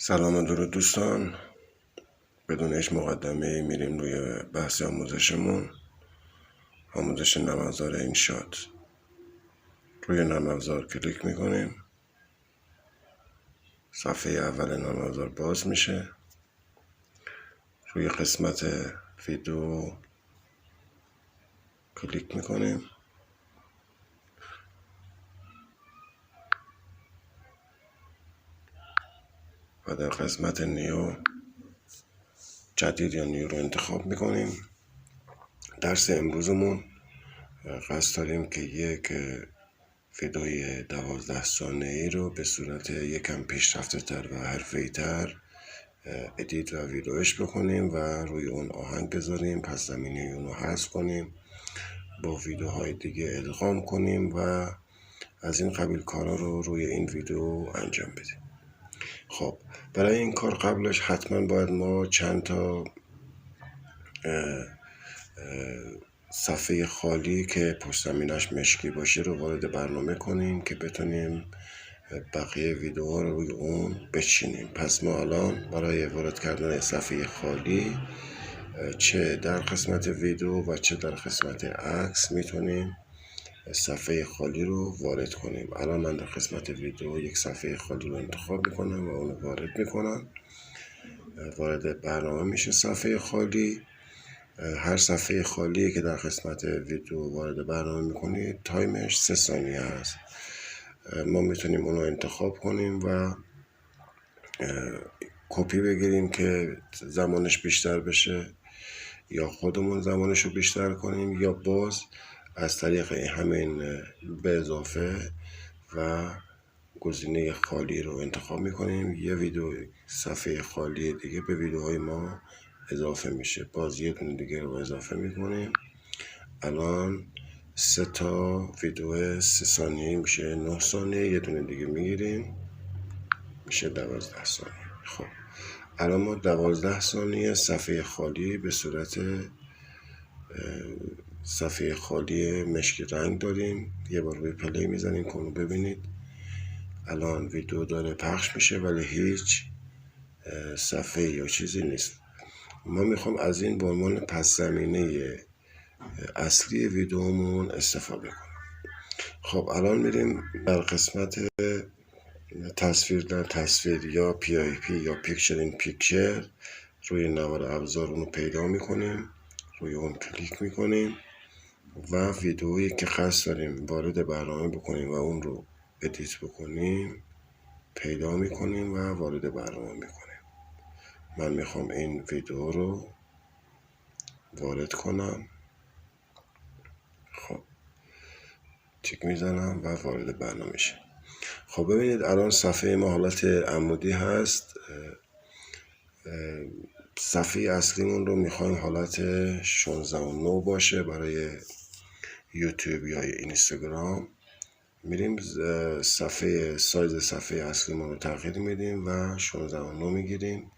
سلام و درود دوستان. بدون هیچ مقدمه میریم روی بحث آموزشمون. آموزش نرم افزار انشات. روی نرم افزار کلیک میکنیم. صفحه اول نرم افزار باز میشه. روی قسمت ویدیو کلیک میکنیم و در قسمت نیو جدید یا نیو رو انتخاب میکنیم. درس امروزمون قصد داریم که یک ویدئوی 12 ثانیه‌ای رو به صورت یکم پیشرفته تر و حرفه‌ای تر ادیت و ویدئوش بکنیم و روی اون آهنگ بذاریم، پس زمینه اون رو حذف کنیم، با ویدئوهای دیگه ادغام کنیم و از این قبیل کارا رو روی این ویدئو انجام بدیم. خب برای این کار قبلش حتما باید ما چند تا صفحه خالی که پشت زمینش مشکی باشه رو وارد برنامه کنیم که بتونیم بقیه ویدیوها رو روی اون بچینیم. پس ما الان برای وارد کردن صفحه خالی چه در قسمت ویدیو و چه در قسمت عکس میتونیم صفحه خالی رو وارد کنیم. الان من در قسمت ویدیو یک صفحه خالی رو انتخاب میکنم و اون رو وارد میکنم. وارد برنامه میشه صفحه خالی. هر صفحه خالی که در قسمت ویدیو وارد برنامه میکنید تایمش 3 ثانیه است. ما میتونیم اون رو انتخاب کنیم و کپی بگیریم که زمانش بیشتر بشه، یا خودمون زمانش رو بیشتر کنیم، یا باز از طریق همین به اضافه و گزینه خالی رو انتخاب میکنیم. یه ویدیو صفحه خالی دیگه به ویدیوهای ما اضافه میشه. باز یه دونه دیگه رو اضافه میکنیم. الان 3 تا ویدیو 3 ثانیه میشه 9 ثانیه. یه دونه دیگه میگیریم میشه 12 ثانیه. خب الان ما 12 ثانیه صفحه خالی به صورت صفحه خالی مشکی رنگ داریم. یه بار روی پلی میزنیم که اونو ببینید. الان ویدیو داره پخش میشه ولی هیچ صفحه یا چیزی نیست. ما میخوام از این به عنوان پس زمینه اصلی ویدیومون استفاده کنیم. خب الان میریم در قسمت تصویر در تصویر یا PIP یا پیکچر این پیکچر. روی نوار ابزار اونو پیدا میکنیم، روی اون کلیک میکنیم و ویدئویی که قصد داریم وارد برنامه بکنیم و اون رو ادیت بکنیم پیدا میکنیم و وارد برنامه میکنیم. من میخوام این ویدئو رو وارد کنم. خب تیک میزنم و وارد برنامه میشه. خب ببینید الان صفحه ما حالت عمودی هست. صفحه اصلیمون رو میخوایم حالت 16:9 باشه برای یوتیوب یا اینستاگرام. میریم صفحه سایز صفحه اصلیمون رو تغییر میدیم و 16:9 میگیریم.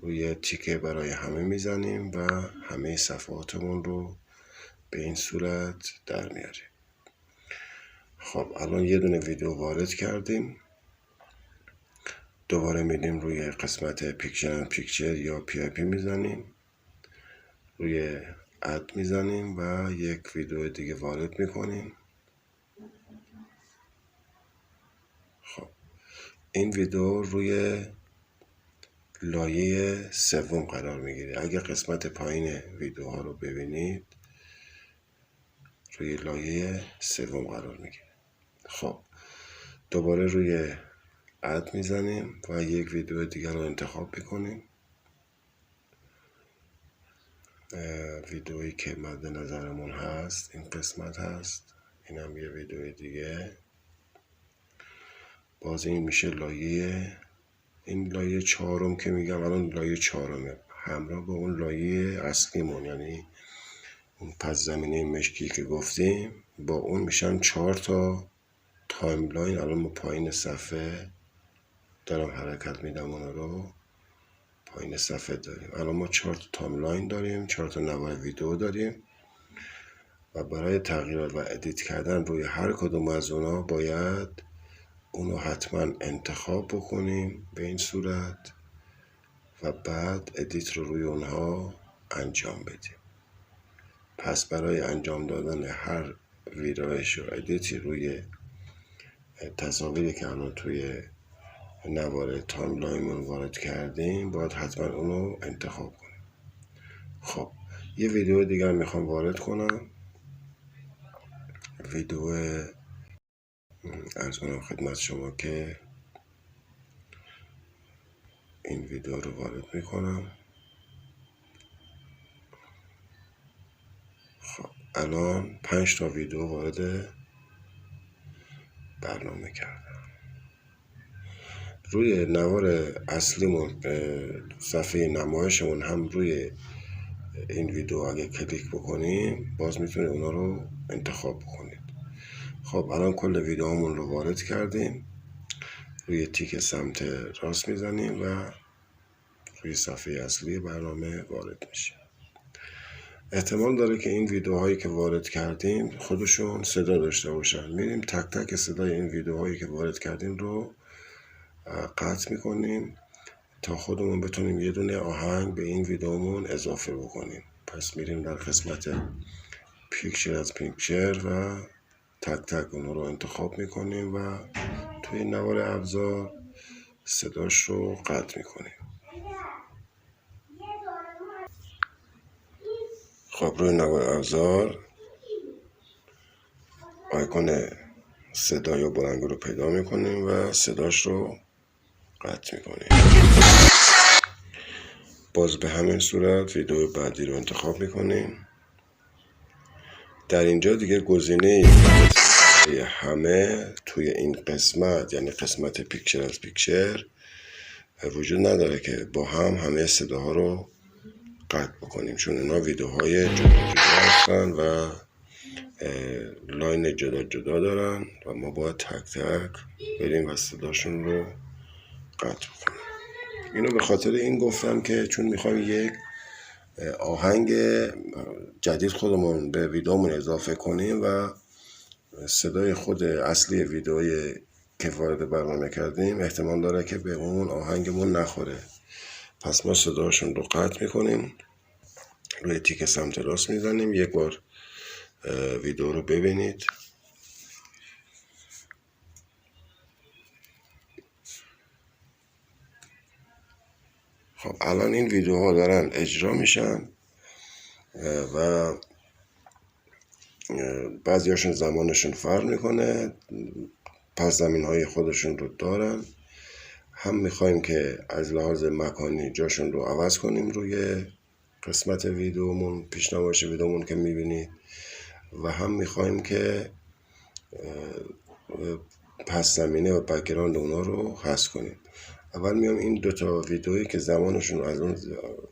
روی تیکه برای همه میزنیم و همه صفحاتمون رو به این صورت در میاریم. خب الان یه دونه ویدیو وارد کردیم. دوباره میدیم روی قسمت پیکچر یا PIP میزنیم، روی اد میزنیم و یک ویدیو دیگه وارد میکنیم. خب این ویدیو روی لایه سوم قرار میگیره. اگر قسمت پایین ویدیوها رو ببینید روی لایه سوم قرار میگیره. خب دوباره روی اد میزنیم و یک ویدیو دیگر رو انتخاب میکنیم. ویدئویی که مد نظرمون هست این قسمت هست. این هم یه ویدیو دیگه. باز این میشه لایه، این لایه 4 که میگم الان لایه 4 همراه با اون لایه اصلیمون، یعنی اون پس زمینه مشکی که گفتیم با اون میشن 4 تا تایملاین. الان ما پایین صفحه دارم حرکت میدم، اون رو پایین صفحه داریم. الان ما 4 تا تایملاین داریم، 4 تا نوار ویدیو داریم و برای تغییر و ادیت کردن روی هر کدوم از اونا باید اونو حتما انتخاب بکنیم به این صورت و بعد ادیت رو روی اونها انجام بدیم. پس برای انجام دادن هر ویرایش و ادیتی روی تصاویری که الان توی نوار تایملاینمون وارد کردیم باید حتما اونو انتخاب کنیم. خب یه ویدیو دیگر میخوام وارد کنم. ویدیو عرض کنم خدمت شما که این ویدیو رو وارد میکنم. خب الان 5 تا ویدیو وارد برنامه کردم. روی نوار اصلیمون صفحه نمایشمون هم روی این ویدیو اگه کلیک بکنیم باز میتونید اونا رو انتخاب بکنید. خب الان کل ویدیوهامون رو وارد کردیم. روی تیک سمت راست میزنیم و روی صفحه اصلی برنامه وارد میشه. احتمال داره که این ویدیوهایی که وارد کردیم خودشون صدا داشته باشن. میریم تک تک صدای این ویدیوهایی که وارد کردیم رو قطع میکنیم تا خودمون بتونیم یه دونه آهنگ به این ویدیومون اضافه بکنیم. پس میریم در قسمت پیکچر از پیکچر و تک تک اون رو انتخاب میکنیم و توی نوار ابزار صداش رو قطع میکنیم. خب روی نوار ابزار آیکون صدا یا بلندگو رو پیدا میکنیم و صداش رو قطع میکنیم. باز به همین صورت ویدیو بعدی رو انتخاب میکنیم. در اینجا دیگه گزینه همه توی این قسمت یعنی قسمت پیکچر از پیکچر وجود نداره که با هم همه صداها رو قطع بکنیم، چون اینا ویدیوهای جدا جدا هستن و لاین جدا جدا دارن و ما باید تک تک بریم و صداشون رو قطع بکنیم. اینو به خاطر این گفتم که چون میخوایم یک آهنگ جدید خودمون به ویدیومون اضافه کنیم و صدای خود اصلی ویدیوی که وارد برنامه کردیم احتمال داره که به اون آهنگمون نخوره. پس ما صداشون رو قطع میکنیم، روی تیک سمت راست میزنیم. یک بار ویدیو رو ببینید. خب الان این ویدیوها دارن اجرا میشن و بعضیاشون زمانشون فرق میکنه، پس زمین های خودشون رو دارن. هم میخوایم که از لحاظ مکانی جاشون رو عوض کنیم روی قسمت ویدیومون، پیشنمایش ویدیومون که میبینید، و هم میخوایم که پس زمینه و بک‌گراند اونا رو حذف کنیم. اول میام این دوتا ویدیویی که زمانشون از اون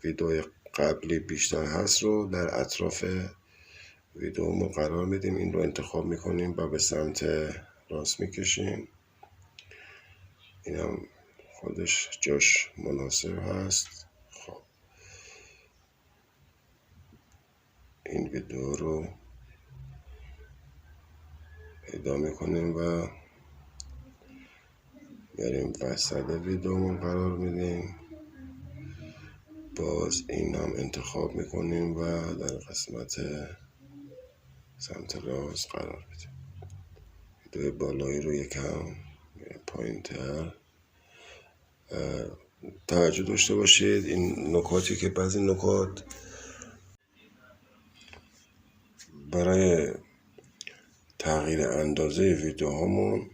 ویدیو قبلی بیشتر هست رو در اطراف ویدیومون قرار میدیم. این رو انتخاب میکنیم و به سمت راست میکشیم. این هم خودش جاش مناسب هست. خب این ویدیو رو پیدا میکنیم و میاریم وسط ویدیومون قرار میدیم. باز این هم انتخاب میکنیم و در قسمت سمت راست قرار میدیم. ویدیو بالایی رو یکم پایین‌تر. توجه داشته باشید این نکاتی که بعضی نکات برای تغییر اندازه ویدیوهامون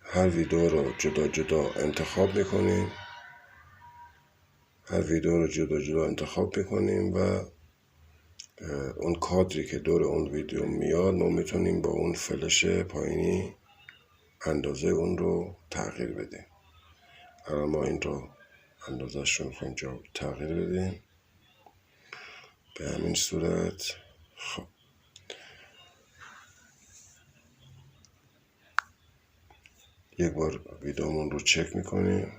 هر ویدیو رو جدا جدا انتخاب میکنیم. و اون کادری که دور اون ویدیو میاد ما میتونیم با اون فلش پایینی اندازه اون رو تغییر بدیم. الان ما این رو اندازه‌اش رو میخوایم تغییر بدیم به همین صورت. خب یک بار ویدیومون رو چک میکنیم.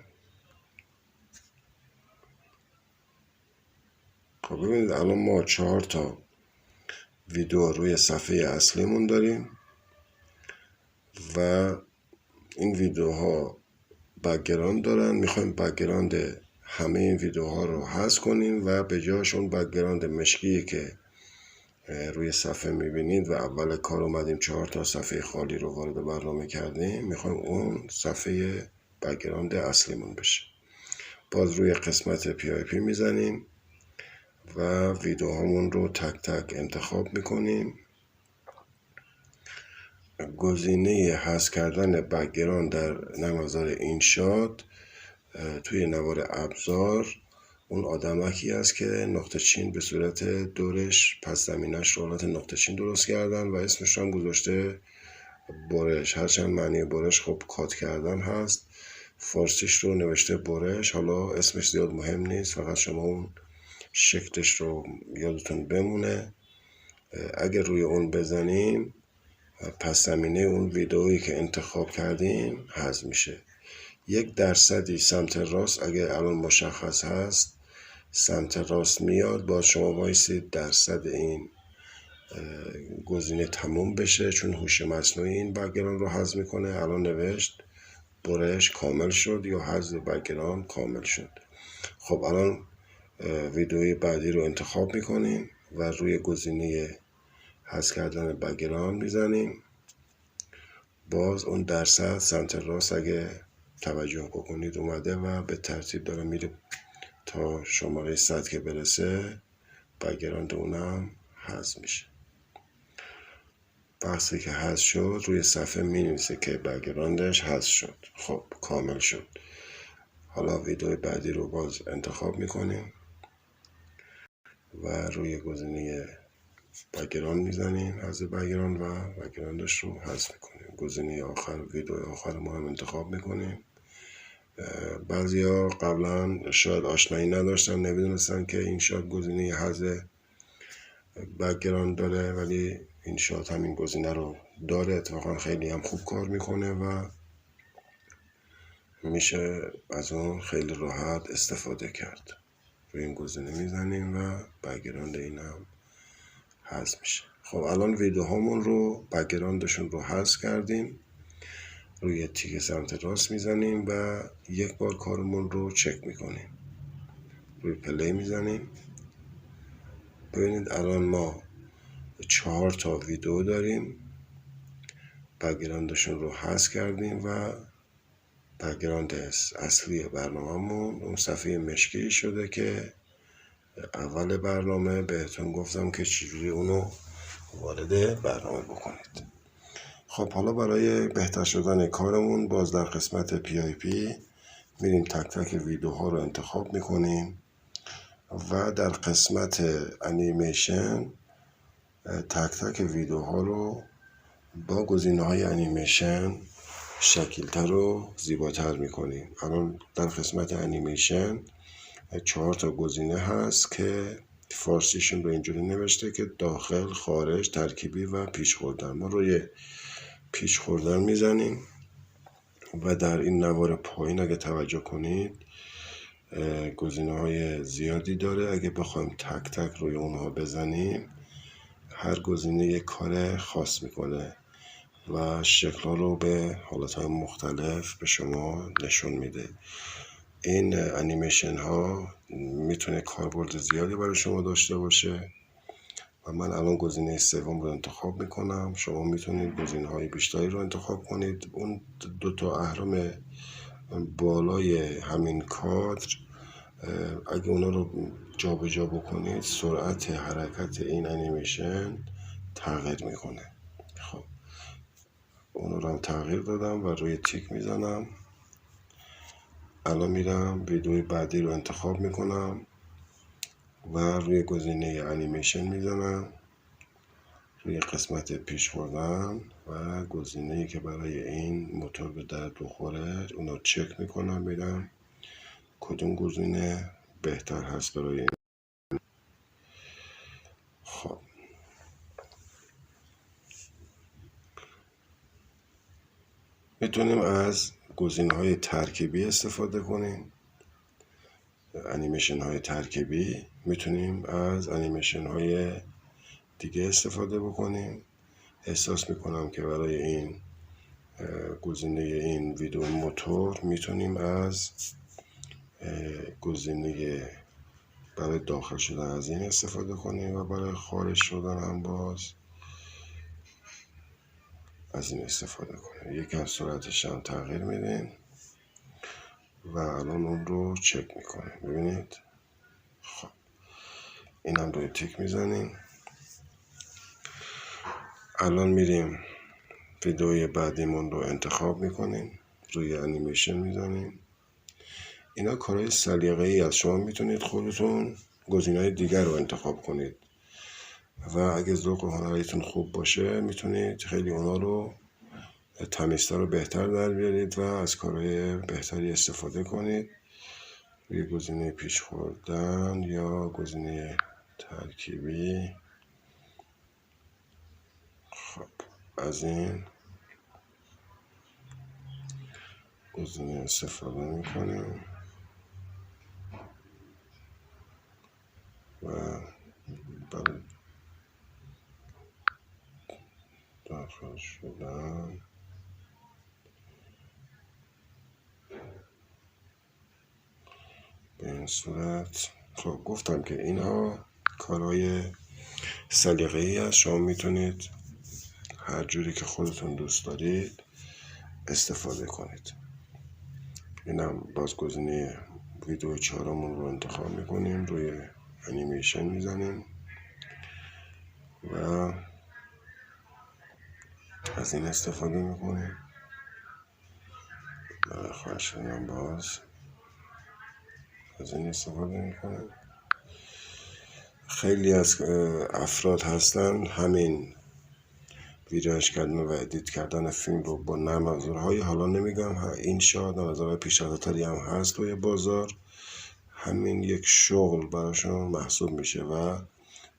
خب ببینید الان ما 4 تا ویدیو روی صفحه اصلیمون داریم و این ویدیوها بک‌گراند دارن، میخوایم بک‌گراند همه این ویدیوها رو حذف کنیم و به جاشون بک‌گراند مشکی که روی صفحه میبینید و اول کار اومدیم 4 تا صفحه خالی رو وارد برنامه کردیم، میخوایم اون صفحه بک‌گراند اصلیمون بشه. باز روی قسمت PIP میزنیم و ویدیوهامون رو تک تک انتخاب میکنیم. گزینه حذف کردن بک‌گراند در نرم افزار اینشات توی نوار ابزار اون آدمکی است که نقطه چین به صورت دورش پس زمینش رو حالت نقطه چین درست کردن و اسمش هم گذاشته برش. هرچند معنی برش خب کات کردن هست، فارسیش رو نوشته برش. حالا اسمش زیاد مهم نیست، فقط شما اون شکلش رو یادتون بمونه. اگر روی اون بزنیم پس زمینه اون ویدئویی که انتخاب کردیم حذف میشه. 1% سمت راست اگر الان مشخص هست سمت راست میاد، باز شما وایسید درصد این گزینه تموم بشه، چون هوش مصنوعی این بک‌گراند رو حذف میکنه. الان نوشت برش کامل شد یا حذف بک‌گراند کامل شد. خب الان ویدئوی بعدی رو انتخاب میکنیم و روی گزینه حذف کردن بک‌گراند میزنیم. باز اون درصد سمت راست اگه توجه بکنید اومده و به ترتیب داره میره تا شماره 100 که برسه بک‌گراند اونم حذف میشه. وقتی که حذف شد روی صفحه مینویسه که بک‌گراندش حذف شد. خب کامل شد. حالا ویدیو بعدی رو باز انتخاب میکنیم و روی گزینه بک‌گراند میزنیم، حذف بک‌گراند، و بک‌گراندش رو حذف میکنیم. گزینه آخر ویدیو آخر ما هم انتخاب میکنیم. بعضیا قبلا شاید آشنایی نداشتن، نمیدونستن که این شات گزینه حذف بک‌گراند داره، ولی این شات همین گزینه رو داره. اتفاقا خیلی هم خوب کار میکنه و میشه از اون خیلی راحت استفاده کرد. روی این گزینه میزنیم و بک‌گراند این هم حذف میشه. خب الان ویدیوهامون رو بک‌گراندشون رو حذف کردیم. روی تیک سمت راست میزنیم و یک بار کارمون رو چک میکنیم. روی پلی میزنیم. ببینید الان ما 4 تا ویدیو داریم، بک‌گراندشون رو حذف کردیم و بک‌گراند اصلی برنامه‌مون اون صفحه مشکی شده که اول برنامه بهتون گفتم که چجوری اونو وارد برنامه بکنید. خب حالا برای بهتر شدن کارمون باز در قسمت PIP میریم تک تک ویدیوها رو انتخاب میکنیم و در قسمت انیمیشن تک تک ویدیوها رو با گزینه‌های انیمیشن شکیلتر و زیباتر میکنیم. الان در قسمت انیمیشن 4 تا گزینه هست که فارسیشون رو اینجوری نوشته که داخل، خارج، ترکیبی و پیچ خوردن. ما روی پیچ خوردن میزنیم و در این نوار پایین اگه توجه کنید گزینه‌های زیادی داره. اگه بخوایم تک تک روی اونها بزنیم هر گزینه یک کار خاص میکنه و شکل‌ها رو به حالت‌های مختلف به شما نشون میده. این انیمیشن ها میتونه کاربرد زیادی برای شما داشته باشه و من الان گزینه سوم رو انتخاب میکنم. شما میتونید گزینه های بیشتری رو انتخاب کنید. اون 2 تا اهرم بالای همین کادر اگه اونا رو جابجا بکنید سرعت حرکت این انیمیشن تغییر میکنه. خب اون رو هم تغییر دادم و روی تیک میزنم. الان میرم ویدیوی بعدی رو انتخاب میکنم و روی گزینه انیمیشن میزنم، روی قسمت پیش خوردن و گزینه‌ای که برای این موتور به درد بخوره اونو چک میکنم، میرم کدوم گزینه بهتر هست برای این. خب میتونیم از گزینه‌های ترکیبی استفاده کنیم. انیمیشن های ترکیبی میتونیم از انیمیشن های دیگه استفاده بکنیم. احساس میکنم که برای این گزینه این ویدیو موتور میتونیم از گزینه برای داخل شدن از این استفاده کنیم و برای خارج شدن هم باز از این استفاده کنیم. یکم سرعتش هم تغییر میدیم و الان اون رو چک میکنیم. ببینید خب این هم روی تیک میزنیم. الان میریم ویدئوی بعدیمون رو انتخاب میکنیم، روی انیمیشن میزنیم. اینا کارهای سلیقه‌ای است، شما میتونید خودتون گزینه‌های دیگر رو انتخاب کنید و اگه ذوق و هنریتون خوب باشه میتونید خیلی اونا رو تمیزتر و بهتر در بیارید و از کارهای بهتری استفاده کنید. روی گزینه پیش خوردن یا گزینه ترکیبی، خب از این گزینه استفاده میکنیم و برای داخل شدن به این صورت. خب گفتم که اینها کارهای سلیقه‌ای است، شما میتونید هر جوری که خودتون دوست دارید استفاده کنید. اینم باز گزینه ویدیو 4مون رو انتخاب میکنیم، روی انیمیشن میزنیم و از این استفاده میکنیم. برای خواهد شدن باز از این استفاده میکنیم. خیلی از افراد هستن همین ویراج کردن و ادیت کردن فیلم رو با نرم افزارهای، حالا نمیگم این شاید نرم افزارهای پیشرفته‌تری هم هست توی بازار، همین یک شغل براشون محسوب میشه و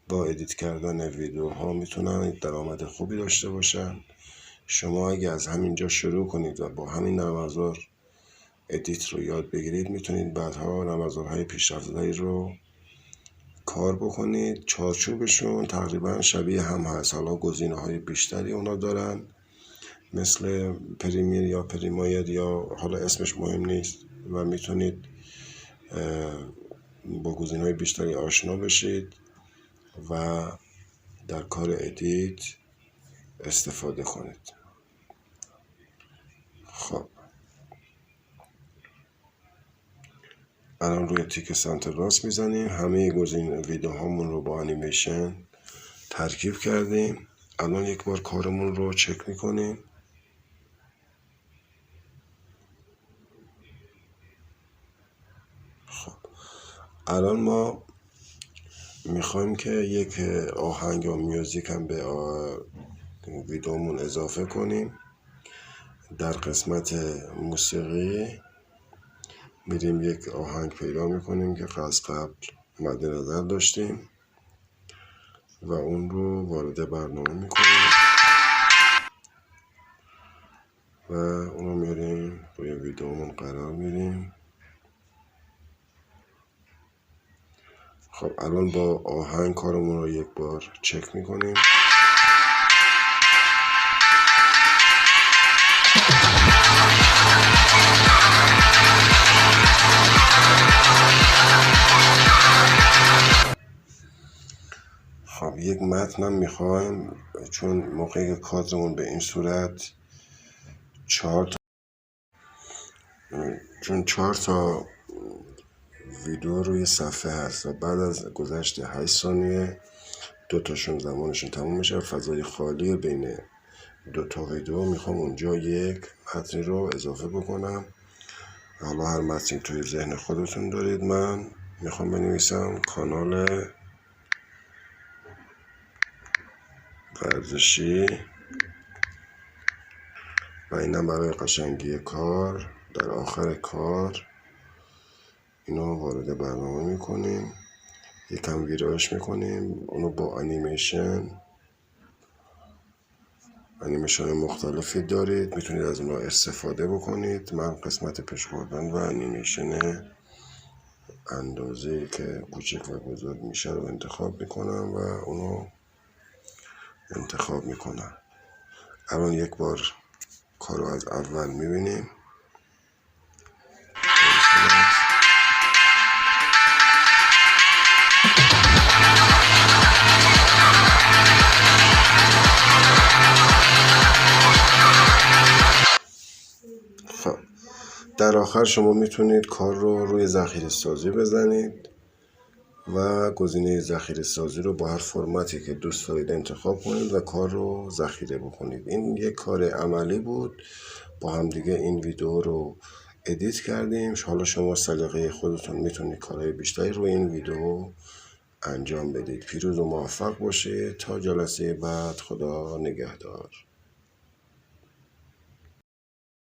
با ادیت کردن ویدیوها میتونن درآمد خوبی داشته باشن. شما اگه از همینجا شروع کنید و با همین نرم افزار ادیت رو یاد بگیرید، میتونید بعدها نرم افزارهای پیشرفته‌تری رو کار بکنید. چارچوبشون تقریبا شبیه هم هست، حالا گزینه‌های بیشتری اونا دارن مثل پریمیر یا پریمایر یا حالا اسمش مهم نیست و میتونید با گزینه‌های بیشتری آشنا بشید و در کار ادیت استفاده کنید. خب الان روی تیک سمت راست میزنیم، همه گزینه ویدیوهامون رو با انیمیشن ترکیب کردیم. الان یک بار کارمون رو چک میکنیم. خب الان ما میخوایم که یک آهنگ یا میوزیک هم به ویدیومون اضافه کنیم. در قسمت موسیقی میریم یک آهنگ پیدا میکنیم که از قبل مد نظر داشتیم و اون رو وارد برنامه میکنیم و اونو میریم روی ویدیومون قرار میدیم. خب الان با آهنگ کارمون رو یک بار چک میکنیم. خب یک متنم میخوایم، چون موقعی که کادرمون به این صورت 4 تا ویدیو روی صفحه هست و بعد از گذشت 8 ثانیه 2 تاشون زمانشون تموم میشه، فضای خالی بین 2 تا ویدیو میخوام اونجا یک متنی رو اضافه بکنم. حالا هر متنی توی ذهن خودتون دارید. من میخوام بنویسم کانال ورزشی و اینم برای قشنگی کار. در آخر کار اینو وارد برنامه میکنیم، یکم ویراژ میکنیم، اونو با انیمیشن مختلفی دارید میتونید از اونها استفاده بکنید. من قسمت پیش بردن و انیمیشن اندازه‌ای که کوچک و بزرگ میشه رو انتخاب میکنم و اونو انتخاب میکنم. الان یک بار کار رو از اول میبینیم. خب در آخر شما میتونید کار رو روی ذخیره سازی بزنید و گزینه ذخیره سازی رو با هر فرمتی که دوست دارید انتخاب کنید و کار رو ذخیره بکنید. این یک کار عملی بود، با هم دیگه این ویدیو رو ادیت کردیم. حالا شما سلیقه خودتون میتونید کارهای بیشتری روی این ویدیو انجام بدید. پیروز و موفق باشید. تا جلسه بعد، خدا نگهدار.